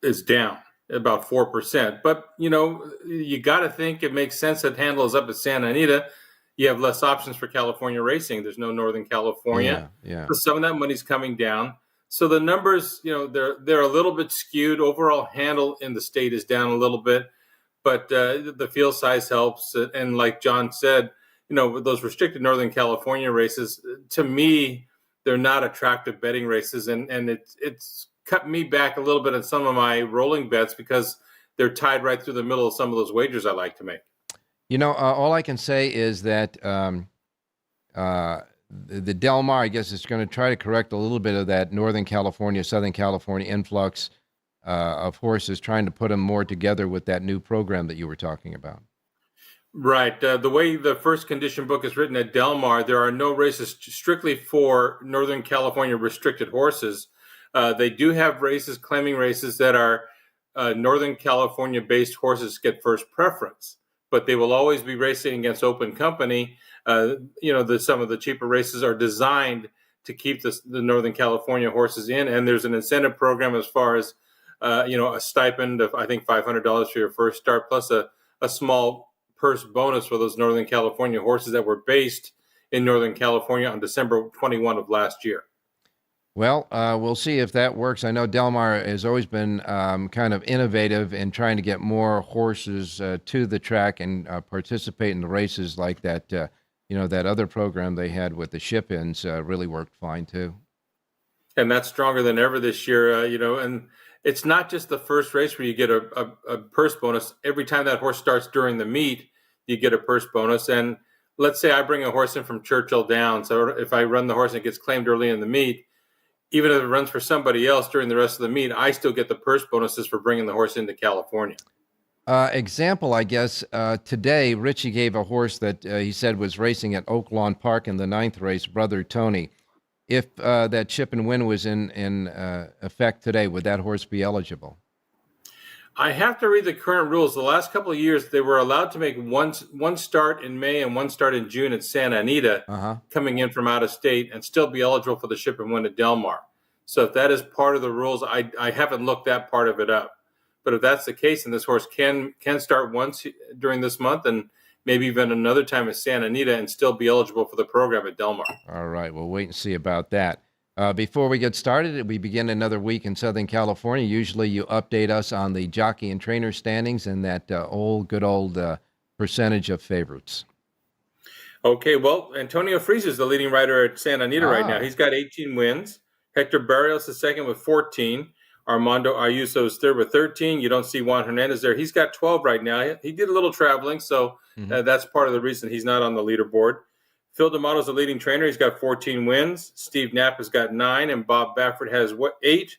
is down about 4%. But, you got to think it makes sense that handle is up at Santa Anita. You have less options for California racing. There's no Northern California. Yeah. So some of that money's coming down. So the numbers, they're a little bit skewed. Overall handle in the state is down a little bit. But the field size helps. And like John said, those restricted Northern California races, to me, they're not attractive betting races, and it's cut me back a little bit on some of my rolling bets because they're tied right through the middle of some of those wagers I like to make. All I can say is that the Del Mar, I guess, is going to try to correct a little bit of that Northern California, Southern California influx of horses, trying to put them more together with that new program that you were talking about. Right. The way the first condition book is written at Del Mar, there are no races strictly for Northern California restricted horses. They do have races, claiming races that are Northern California-based horses get first preference, but they will always be racing against open company. Some of the cheaper races are designed to keep the Northern California horses in, and there's an incentive program as far as, a stipend of, I think, $500 for your first start, plus a small purse bonus for those Northern California horses that were based in Northern California on December 21 of last year. Well, we'll see if that works. I know Del Mar has always been kind of innovative in trying to get more horses to the track and participate in the races like that. That other program they had with the ship-ins really worked fine too. And that's stronger than ever this year, and it's not just the first race where you get a purse bonus. Every time that horse starts during the meet, you get a purse bonus. And let's say I bring a horse in from Churchill Downs. So if I run the horse and it gets claimed early in the meet, even if it runs for somebody else during the rest of the meet, I still get the purse bonuses for bringing the horse into California. Example, I guess, today, Richie gave a horse that he said was racing at Oak Lawn Park in the 9th race, Brother Tony. If that chip and win was in effect today, would that horse be eligible? I have to read the current rules. The last couple of years, they were allowed to make one start in May and one start in June at Santa Anita, coming in from out of state, and still be eligible for the ship and win at Del Mar. So if that is part of the rules, I haven't looked that part of it up. But if that's the case, then this horse can start once during this month and maybe even another time at Santa Anita and still be eligible for the program at Del Mar. All right, we'll wait and see about that. Before we get started, we begin another week in Southern California. Usually you update us on the jockey and trainer standings and that good old percentage of favorites. Okay, well, Antonio Freese is the leading rider at Santa Anita right now. He's got 18 wins. Hector Barrios is second with 14. Armando Ayuso is third with 13. You don't see Juan Hernandez there. He's got 12 right now. He did a little traveling, so that's part of the reason he's not on the leaderboard. Phil D'Amato's the leading trainer. He's got 14 wins. Steve Knapp has got 9, and Bob Baffert has 8.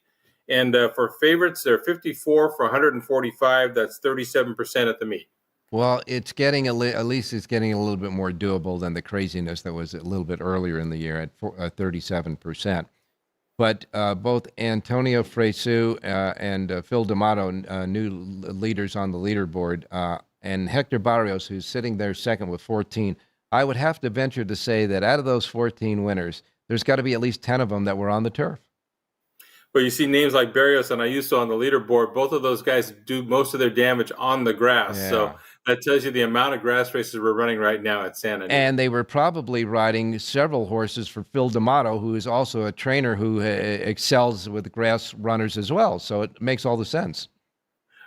And for favorites, they're 54 for 145. That's 37% at the meet. Well, it's getting at least it's getting a little bit more doable than the craziness that was a little bit earlier in the year at 37%. But both Antonio Fresu and Phil D'Amato, new leaders on the leaderboard, and Hector Barrios, who's sitting there second with 14, I would have to venture to say that out of those 14 winners, there's got to be at least 10 of them that were on the turf. Well, you see names like Barrios and Ayuso on the leaderboard. Both of those guys do most of their damage on the grass. Yeah. So that tells you the amount of grass races we're running right now at Santa Anita. And they were probably riding several horses for Phil D'Amato, who is also a trainer who excels with grass runners as well. So it makes all the sense.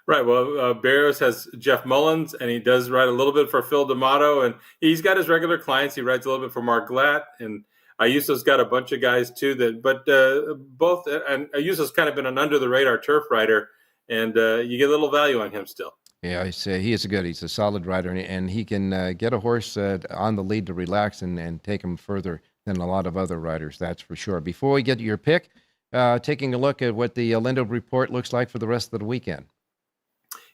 Right. Well, Barrios has Jeff Mullins, and he does ride a little bit for Phil D'Amato. And he's got his regular clients. He rides a little bit for Mark Glatt. And Ayuso's got a bunch of guys, too. But both, and Ayuso's kind of been an under-the-radar turf rider. And you get a little value on him still. Yeah, he's a solid rider, and he can get a horse on the lead to relax and take him further than a lot of other riders, that's for sure. Before we get to your pick, taking a look at what the Lindo report looks like for the rest of the weekend.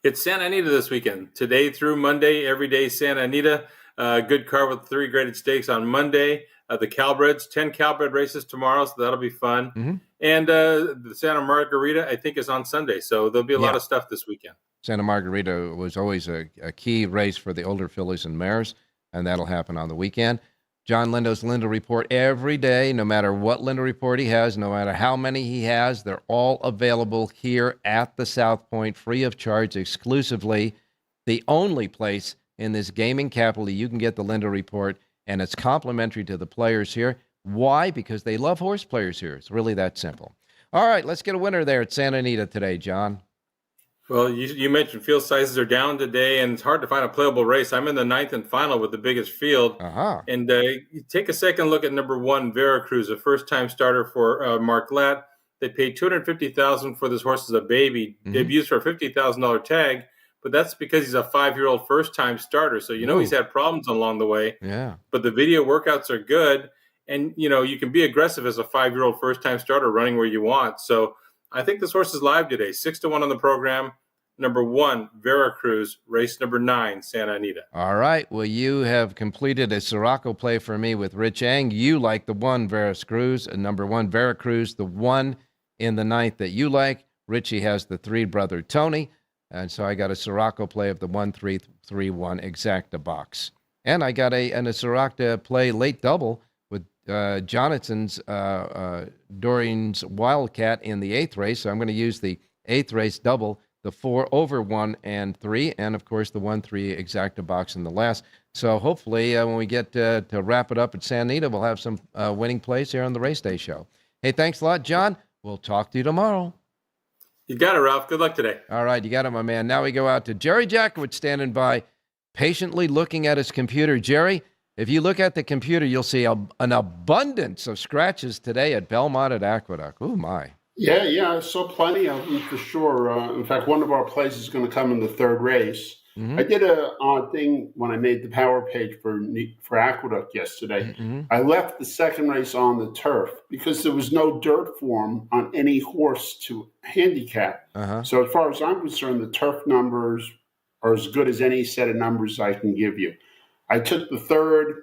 It's Santa Anita this weekend. Today through Monday, every day Santa Anita. Good card with 3 graded stakes on Monday. The Calbreds, 10 Calbred races tomorrow, so that'll be fun. Mm-hmm. And the Santa Margarita, I think, is on Sunday, so there'll be a lot of stuff this weekend. Santa Margarita was always a key race for the older fillies and mares, and that'll happen on the weekend. John Lindo's Lindo Report every day, no matter what Lindo Report he has, no matter how many he has, they're all available here at the South Point, free of charge, exclusively. The only place in this gaming capital you can get the Lindo Report, and it's complimentary to the players here. Why? Because they love horse players here. It's really that simple. All right, let's get a winner there at Santa Anita today, John. Well, you mentioned field sizes are down today, and it's hard to find a playable race. I'm in the 9th and final with the biggest field. And you take a second look at number 1, Veracruz, a first-time starter for Mark Glatt. They paid $250,000 for this horse as a baby, debuts for a $50,000 tag, but that's because he's a 5-year-old first-time starter. So he's had problems along the way. Yeah. But the video workouts are good, and you can be aggressive as a 5-year-old first-time starter running where you want. So I think this horse is live today. 6-1 on the program. Number 1, Veracruz. Race number 9, Santa Anita. All right. Well, you have completed a Siraco play for me with Rich Ang. You like the 1, Veracruz, and number 1, Veracruz, the 1 in the 9th that you like. Richie has the 3, Brother Tony. And so I got a Siraco play of the 1-3-3-1 exacta box. And I got a Siraco play late double with Jonathan's Doreen's Wildcat in the 8th race. So I'm going to use the 8th race double, the 4 over 1 and 3, and of course the 1-3 exacta box in the last. So hopefully when we get to wrap it up at Santa Anita, we'll have some winning plays here on the Race Day Show. Hey, thanks a lot, John. We'll talk to you tomorrow. You got it, Ralph. Good luck today. All right, you got it, my man. Now we go out to Jerry Jackowitz standing by, patiently looking at his computer. Jerry, if you look at the computer, you'll see an abundance of scratches today at Belmont at Aqueduct. Oh, my. Yeah, I saw plenty of them for sure. In fact, one of our plays is going to come in the 3rd race. I did a odd thing when I made the power page for Aqueduct yesterday. I left the 2nd race on the turf because there was no dirt form on any horse to handicap. So as far as I'm concerned, the turf numbers are as good as any set of numbers I can give you. I took the 3rd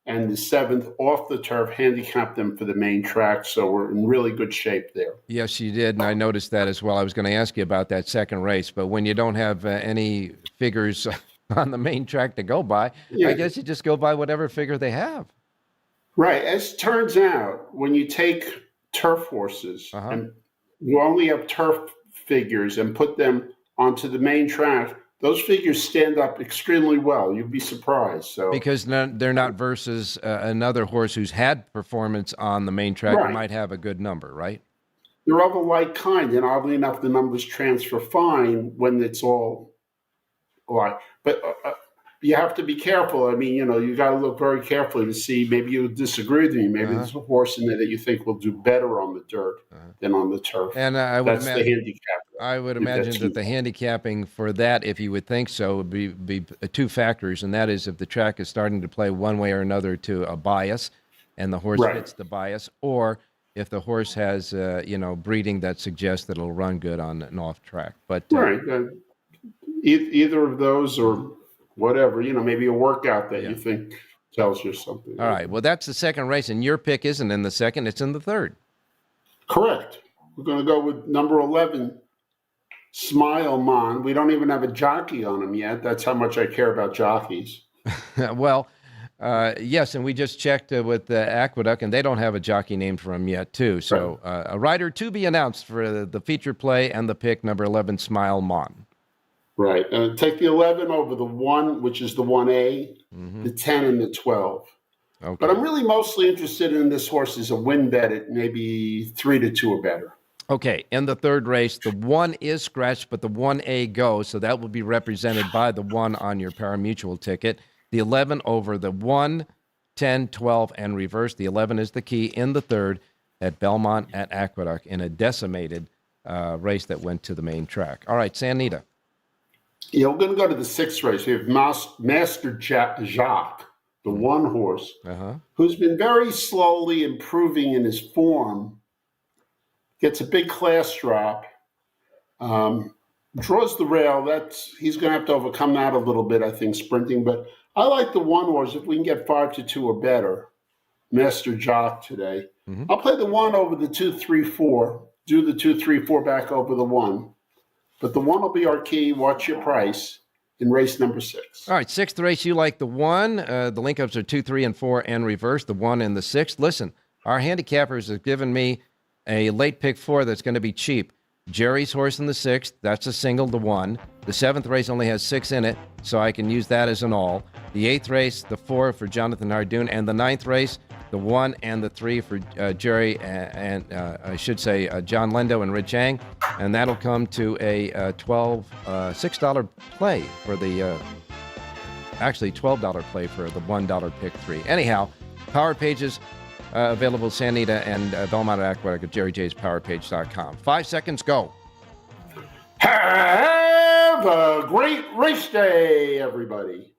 and the 7th off the turf, handicapped them for the main track, so we're in really good shape there. Yes, you did, and I noticed that as well. I was going to ask you about that 2nd race, but when you don't have any figures on the main track to go by, I guess you just go by whatever figure they have. Right. As it turns out, when you take turf horses and you only have turf figures and put them onto the main track, those figures stand up extremely well. You'd be surprised. So because they're not versus another horse who's had performance on the main track and might have a good number, right? They're of a like kind, and oddly enough, the numbers transfer fine when it's all alike. But you have to be careful. I mean, you got to look very carefully to see. Maybe you disagree with me. Maybe there's a horse in there that you think will do better on the dirt than on the turf. And that's the handicap. I would imagine that the handicapping for that, if you would think so, would be two factors, and that is if the track is starting to play one way or another to a bias, and the horse fits the bias, or if the horse has, breeding that suggests that it'll run good on an off track. But either of those or whatever, maybe a workout that you think tells you something. All right. Well, that's the second race, and your pick isn't in the second; it's in the third. Correct. We're going to go with number 11, Smile Mon. We don't even have a jockey on him yet. That's how much I care about jockeys. Well, yes, and we just checked with Aqueduct, and they don't have a jockey named for him yet, too. So a rider to be announced for the feature play and the pick, number 11, Smile Mon. Right. Take the 11 over the 1, which is the 1A, the 10, and the 12. Okay. But I'm really mostly interested in this horse as a win bet at maybe 3-2 or better. Okay, in the third race, the 1 is scratched, but the 1A goes, so that will be represented by the 1 on your parimutuel ticket. The 11 over the 1, 10, 12, and reverse. The 11 is the key in the third at Belmont at Aqueduct in a decimated race that went to the main track. All right, Sanita. Yeah, we're going to go to the 6th race. We have Master Jacques, the 1 horse, who's been very slowly improving in his form. Gets a big class drop, draws the rail. He's going to have to overcome that a little bit, I think, sprinting. But I like the 1 horse if we can get 5-2 or better. Master Jock today. I'll play the 1 over the 2, 3, 4. Do the 2, 3, 4 back over the 1. But the 1 will be our key. Watch your price in race number 6. All right, 6th race, you like the 1. The link-ups are 2, 3, and 4, and reverse, the 1 and the 6th. Listen, our handicappers have given me a late pick 4 that's going to be cheap. Jerry's horse in the 6th, that's a single to 1. The 7th race only has 6 in it, so I can use that as an all. The 8th race, the 4 for Jonathan Hardoon, and the 9th race, the 1 and the 3 for Jerry and I should say John Lendo and Rich Chang, and that'll come to a $6 play for the actually $12 play for the $1 pick 3. Anyhow, Power Pages available Sanita and Belmont Aqueduct at jerryjspowerpage.com. 5 seconds, go. Have a great race day, everybody.